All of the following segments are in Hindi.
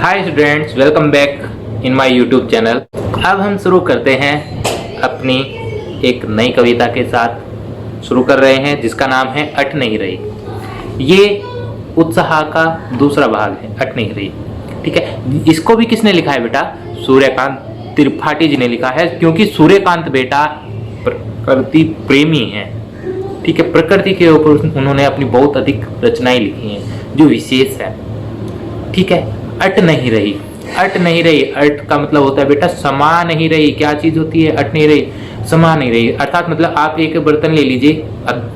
Hi students, welcome back in my YouTube channel. अब हम शुरू करते हैं अपनी एक नई कविता के साथ। शुरू कर रहे हैं जिसका नाम है अट नहीं रही। ये उत्साह का दूसरा भाग है, अट नहीं रही। ठीक है, इसको भी किसने लिखा है बेटा? सूर्यकांत त्रिपाठी जी ने लिखा है, क्योंकि सूर्यकांत बेटा प्रकृति प्रेमी हैं। ठीक है, प्रकृति के ऊपर उन्होंने अपनी बहुत अधिक रचनाएं लिखी हैं जो विशेष है। ठीक है, अट नहीं रही। अट नहीं रही, अट का मतलब होता है बेटा समा नहीं रही। क्या चीज होती है अट नहीं रही? समा नहीं रही। अर्थात मतलब आप एक बर्तन ले लीजिए,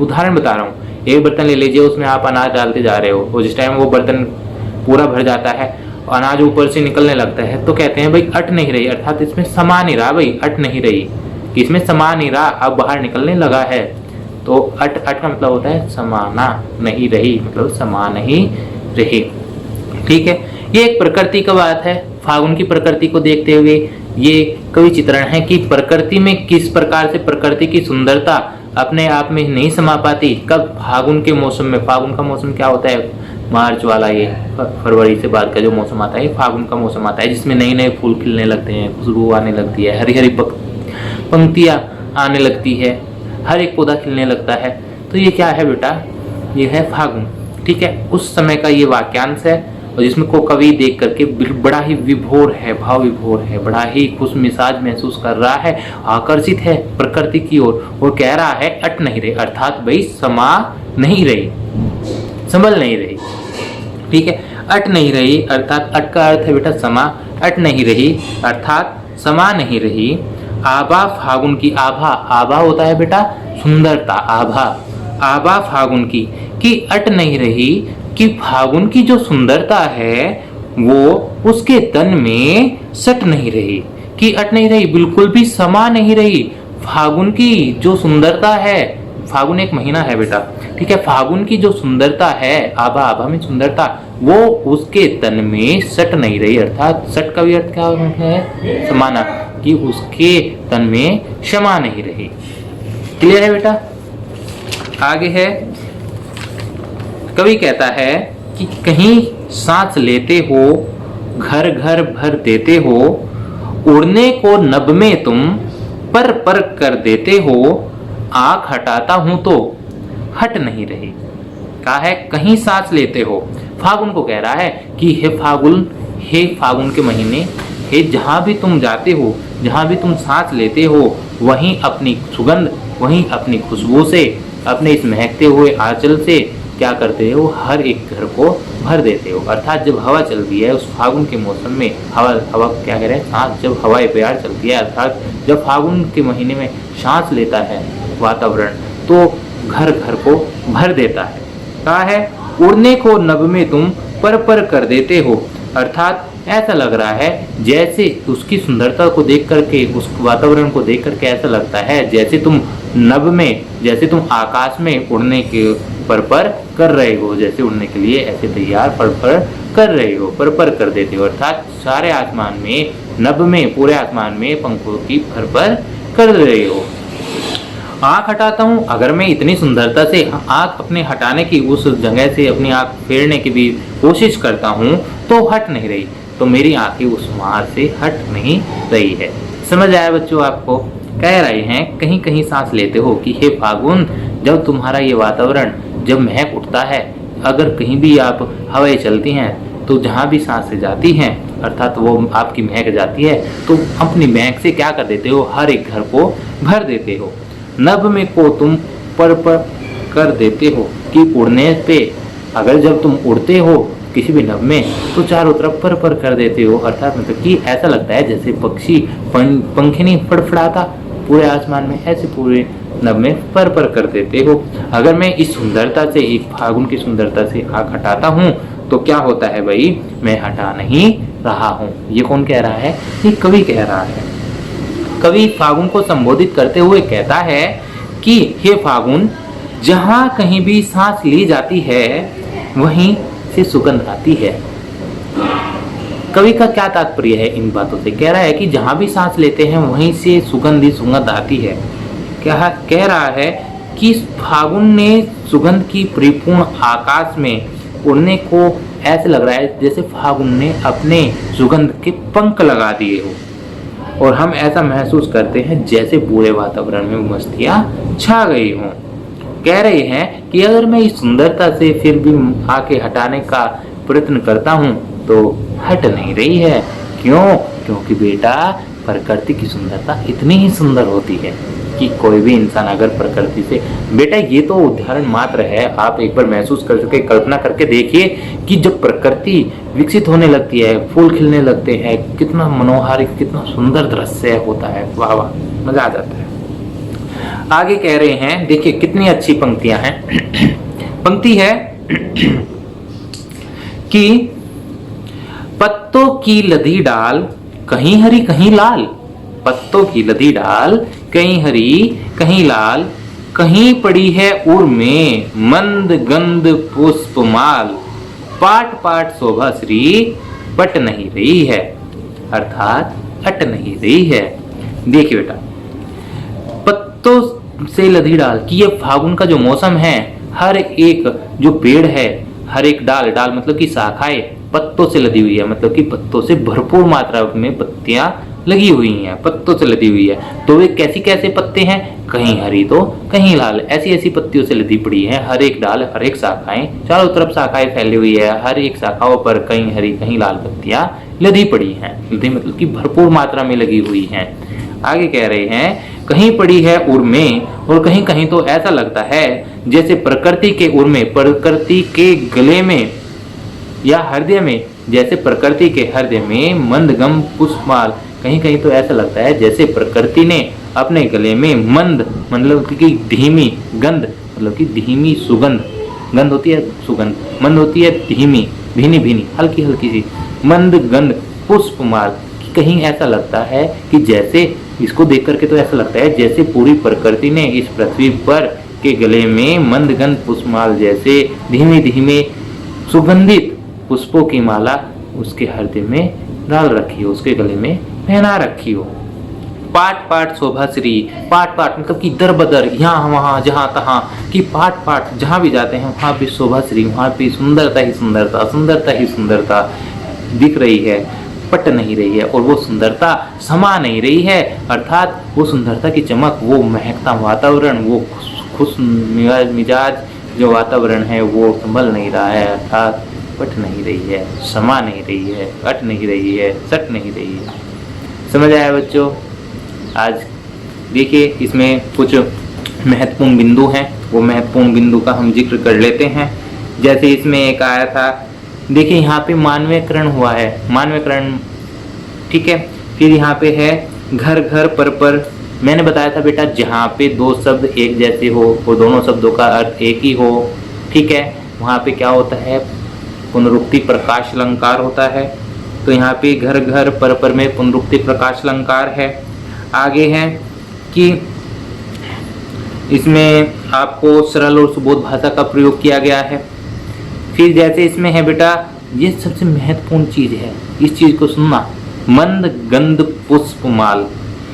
उदाहरण बता रहा हूँ। एक बर्तन ले लीजिए, उसमें आप अनाज डालते जा रहे हो और जिस टाइम वो बर्तन पूरा भर जाता है, अनाज ऊपर से निकलने लगता है, तो कहते हैं भाई अट नहीं रही। अर्थात इसमें समा नहीं रहा भाई, अट नहीं रही, इसमें समा नहीं रहा, अब बाहर निकलने लगा है। तो अट का मतलब होता है समाना नहीं रही, मतलब समा नहीं रही। ठीक है, ये एक प्रकृति का बात है। फागुन की प्रकृति को देखते हुए ये कवि चित्रण है कि प्रकृति में किस प्रकार से प्रकृति की सुंदरता अपने आप में नहीं समा पाती। कब? फागुन के मौसम में। फागुन का मौसम क्या होता है? मार्च वाला, ये फरवरी से बाद का जो मौसम आता है, फागुन का मौसम आता है, जिसमें नए नए फूल खिलने लगते हैं, खुशबू आने लगती है, हरी हरी पंक्तियां आने लगती है, हर एक पौधा खिलने लगता है। तो ये क्या है बेटा? ये है फागुन। ठीक है, उस समय का ये वाक्यांश है और जिसमें को कवि देख करके बड़ा ही विभोर है, भाव विभोर है, बड़ा ही खुश मिजाज महसूस कर रहा है, आकर्षित है प्रकृति की ओर और कह रहा है अट नहीं रही। अर्थात भाई समा नहीं रही, संभल नहीं रही। ठीक है, अट नहीं रही अर्थात अट का अर्थ है बेटा समा। अट नहीं रही अर्थात समा नहीं रही। आभा फागुन की, आभा, आभा होता है बेटा सुंदरता, आभा, आभा फागुन की अट नहीं रही कि फागुन की जो सुंदरता है वो उसके तन में सट नहीं रही। कि अट नहीं रही, बिल्कुल भी समा नहीं रही। फागुन की जो सुंदरता है, फागुन एक महीना है बेटा, ठीक है, फागुन की जो सुंदरता है, आभा, आभा में सुंदरता, वो उसके तन में सट नहीं रही। अर्थात सट का भी अर्थ क्या है? समाना, कि उसके तन में क्षमा नहीं रही। क्लियर है बेटा? आगे है, कवि कहता है कि कहीं सांस लेते हो, घर घर भर देते हो, उड़ने को नभ में तुम पर पर कर देते हो, आंख हटाता हूं तो हट नहीं रही। कहा है कहीं सांस लेते हो, फागुन को कह रहा है कि हे फागुन के महीने, हे जहां भी तुम जाते हो, जहां भी तुम सांस लेते हो, वहीं अपनी सुगंध, वहीं अपनी खुशबू से, अपने इस महकते हुए आंचल से क्या करते हो? हर एक घर को भर देते हो। अर्थात जब हवा चलती है उस फागुन के मौसम में, हवा क्या कह रहे हैं? सांस, जब हवाएं प्यार चलती है, अर्थात जब फागुन के महीने में सांस लेता है वातावरण, तो घर घर को भर देता है। कहा है उड़ने को नभ में तुम पर पर कर देते हो। अर्थात ऐसा लग रहा है जैसे उसकी सुंदरता को देख करके, उस वातावरण को देख करके ऐसा लगता है जैसे तुम नभ में, जैसे तुम आकाश में उड़ने के पर कर रहे हो, जैसे उड़ने के लिए ऐसे तैयार पर कर रहे हो, पर कर देते हो। अर्थात सारे आसमान में, नभ में, पूरे आसमान में पंखों की पर कर रहे हो। आंख हटाता हूँ, अगर मैं इतनी सुंदरता से आंख अपने हटाने की, उस जगह से अपनी आंख फेरने की भी कोशिश करता हूँ तो हट नहीं रही, तो मेरी आंखें उस मार से हट नहीं रही है। समझ आया बच्चों आपको? कह रहे हैं कहीं कहीं सांस लेते हो कि हे फागुन, जब तुम्हारा ये वातावरण जब महक उठता है, अगर कहीं भी आप हवाएं चलती हैं तो जहाँ भी सांस से जाती हैं, अर्थात वो आपकी महक जाती है, तो अपनी महक से क्या कर देते हो? हर एक घर को भर देते हो। नभ में को तुम पर कर देते हो, कि उड़ने पे, अगर जब तुम उड़ते हो किसी भी नभ में तो चारों तरफ पर कर देते हो। अर्थात मतलब कि ऐसा लगता है जैसे पक्षी पंखनी फड़फड़ाता पूरे आसमान में, ऐसे पूरे नभ में पर कर देते हो। अगर मैं इस सुंदरता से, एक फागुन की सुंदरता से आंख हटाता हूँ तो क्या होता है भाई? मैं हटा नहीं रहा हूँ। ये कौन कह रहा है? ये कवि कह रहा है। कवि फागुन को संबोधित करते हुए कहता है कि हे फागुन, जहाँ कहीं भी सांस ली जाती है वहीं से सुगंध आती है। कवि का क्या तात्पर्य है इन बातों से? कह रहा है कि जहां भी सांस लेते हैं वहीं से सुगंध आती है। क्या कह रहा है कि फागुन ने सुगंध की परिपूर्ण आकाश में उड़ने को ऐसे लग रहा है जैसे फागुन ने अपने सुगंध के पंख लगा दिए हो, और हम ऐसा महसूस करते हैं जैसे पूरे वातावरण में मस्तियाँ छा गई हों। कह रहे हैं कि अगर मैं इस सुंदरता से फिर भी आके हटाने का प्रयत्न करता हूँ तो हट नहीं रही है। क्यों? क्योंकि बेटा प्रकृति की सुंदरता इतनी ही सुंदर होती है कि कोई भी इंसान अगर प्रकृति से, बेटा ये तो उदाहरण मात्र है, आप एक बार महसूस कर चुके, कल्पना करके देखिए कि जब प्रकृति विकसित होने लगती है, फूल खिलने लगते हैं, कितना मनोहारी, कितना सुंदर दृश्य होता है। वाह वाह, मजा आ जाता है। आगे कह रहे हैं, देखिए कितनी अच्छी पंक्तियां हैं। पंक्ति है कि पत्तों की लदी डाल कहीं हरी कहीं लाल, पत्तों की लदी डाल कहीं हरी कहीं लाल, कहीं पड़ी है उर में मंद गंध पुष्पमाल, पाट पाट शोभा श्री पट नहीं रही है, अर्थात अट नहीं रही है। देखिए बेटा, पत्तों से लदी डाल कि ये फागुन का जो मौसम है, हर एक जो पेड़ है, हर एक डाल, डाल मतलब कि शाखाएं पत्तों से लदी हुई है, मतलब कि पत्तों से भरपूर मात्रा में पत्तियां लगी हुई हैं, पत्तों से लदी हुई है। तो वे कैसी कैसे पत्ते हैं? कहीं हरी तो कहीं लाल, ऐसी ऐसी पत्तियों से लदी पड़ी है। हर एक डाल, हर एक शाखाएं, चारों तरफ शाखाएं फैली हुई है, हर एक शाखाओं पर कहीं हरी कहीं लाल पत्तियां लदी पड़ी हैं। लदी मतलब कि भरपूर मात्रा में लगी हुई हैं। आगे कह रहे हैं, कहीं पड़ी है उर में, और कहीं कहीं तो ऐसा लगता है जैसे प्रकृति के उर में, प्रकृति के गले में या हृदय में, जैसे प्रकृति के हृदय में मंदगम पुष्पमाल, कहीं कहीं तो ऐसा लगता है जैसे प्रकृति ने अपने गले में मंद मतलब कि धीमी, गंध मतलब कि धीमी सुगंध, गंध होती है सुगंध, मंद होती है धीमी, भीनी भीनी, हल्की हल्की सी मंद गंध पुष्पमाल, कहीं ऐसा लगता है कि जैसे, इसको देख करके तो ऐसा लगता है जैसे पूरी प्रकृति ने इस पृथ्वी पर के गले में मंदगंध पुष्पमाल जैसे धीमे धीमे सुगंधित पुष्पों की माला उसके हृदय में डाल रखी हो, उसके गले में पहना रखी हो। पाट पाट शोभा श्री, पाट पाट मतलब कि दर बदर, यहाँ वहाँ जहाँ तहाँ, कि पाट पाट जहाँ भी जाते हैं वहाँ भी शोभा श्री, वहाँ भी सुंदरता ही सुंदरता, सुंदरता ही सुंदरता दिख रही है, पट नहीं रही है, और वो सुंदरता समा नहीं रही है, अर्थात वो सुंदरता की चमक, वो महकता वातावरण, वो खुश मिजाज जो वातावरण है वो संभल नहीं रहा है, अर्थात पट नहीं रही है, समा नहीं रही है, अट नहीं रही है, सट नहीं रही है। समझ आया बच्चों? आज देखिए इसमें कुछ महत्वपूर्ण बिंदु हैं, वो महत्वपूर्ण बिंदु का हम जिक्र कर लेते हैं। जैसे इसमें एक आया था, देखिए यहाँ पे मानवीयकरण हुआ है, मानवीयकरण, ठीक है। फिर यहाँ पे है घर घर पर, मैंने बताया था बेटा जहाँ पे दो शब्द एक जैसे हो और दोनों शब्दों का अर्थ एक ही हो, ठीक है, वहाँ पे क्या होता है, पुनरुक्ति प्रकाश अलंकार होता है। तो यहाँ पे घर घर पर में पुनरुक्ति प्रकाश अलंकार है। आगे है कि इसमें आपको सरल और सुबोध भाषा का प्रयोग किया गया है। फिर जैसे इसमें है बेटा, ये सबसे महत्वपूर्ण चीज है, इस चीज को सुनना, मंद गंध पुष्पमाल,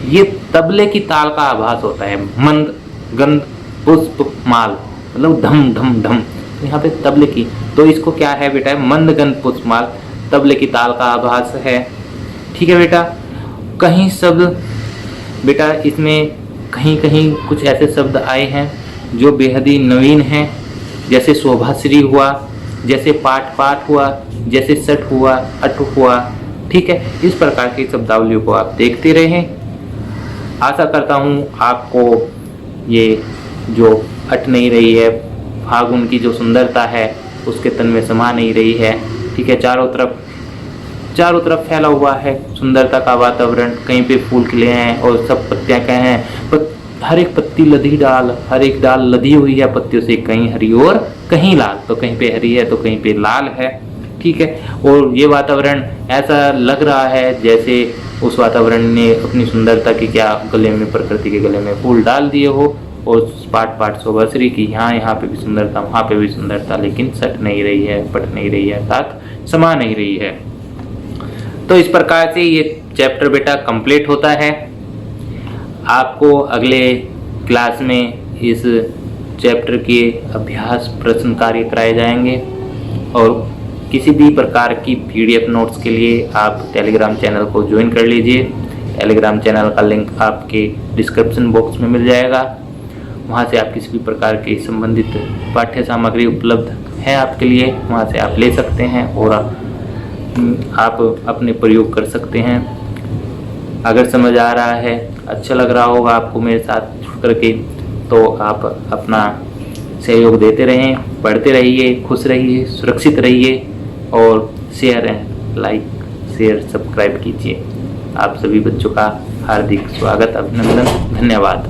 ये तबले की ताल का आभास होता है। मंद गंध पुष्पमाल मतलब धम धम धम, यहाँ पे तबले की, तो इसको क्या है बेटा, मंद गंध पुष्पमाल, तबले की ताल का आभास है, ठीक है बेटा। कहीं शब्द बेटा इसमें कहीं कहीं कुछ ऐसे शब्द आए हैं जो बेहद ही नवीन हैं, जैसे शोभाश्री हुआ, जैसे पाठ पाठ हुआ, जैसे सट हुआ, अट हुआ, ठीक है। इस प्रकार की शब्दावलियों को आप देखते रहें। आशा करता हूँ आपको ये जो अट नहीं रही है, फागुन की जो सुंदरता है उसके तन में समा नहीं रही है, ठीक है। चारों तरफ फैला हुआ है सुंदरता का वातावरण, कहीं पे फूल खिले हैं और सब पत्तियां कहीं हैं, हर एक पत्ती लदी डाल, हर एक डाल लदी हुई है पत्तियों से, कहीं हरी और कहीं लाल, तो कहीं पे हरी है तो कहीं पे लाल है, ठीक है। और ये वातावरण ऐसा लग रहा है जैसे उस वातावरण ने अपनी सुंदरता की क्या गले में, प्रकृति के गले में फूल डाल दिए हो, और पाट पाट शोभाश्री की यहाँ पे भी सुंदरता, वहाँ पे भी सुंदरता, लेकिन सट नहीं रही है, पट नहीं रही है, अर्थात समा नहीं रही है। तो इस प्रकार से ये चैप्टर बेटा कंप्लीट होता है। आपको अगले क्लास में इस चैप्टर के अभ्यास प्रश्न कार्य कराए जाएंगे। और किसी भी प्रकार की PDF नोट्स के लिए आप टेलीग्राम चैनल को ज्वाइन कर लीजिए। टेलीग्राम चैनल का लिंक आपके डिस्क्रिप्शन बॉक्स में मिल जाएगा। वहाँ से आप किसी भी प्रकार की संबंधित पाठ्य सामग्री उपलब्ध है आपके लिए, वहाँ से आप ले सकते हैं और आप अपने प्रयोग कर सकते हैं। अगर समझ आ रहा है, अच्छा लग रहा होगा आपको मेरे साथ जुड़ करके, तो आप अपना सहयोग देते रहें, पढ़ते रहिए, खुश रहिए, सुरक्षित रहिए और लाइक शेयर सब्सक्राइब कीजिए। आप सभी बच्चों का हार्दिक स्वागत, अभिनंदन, धन्यवाद।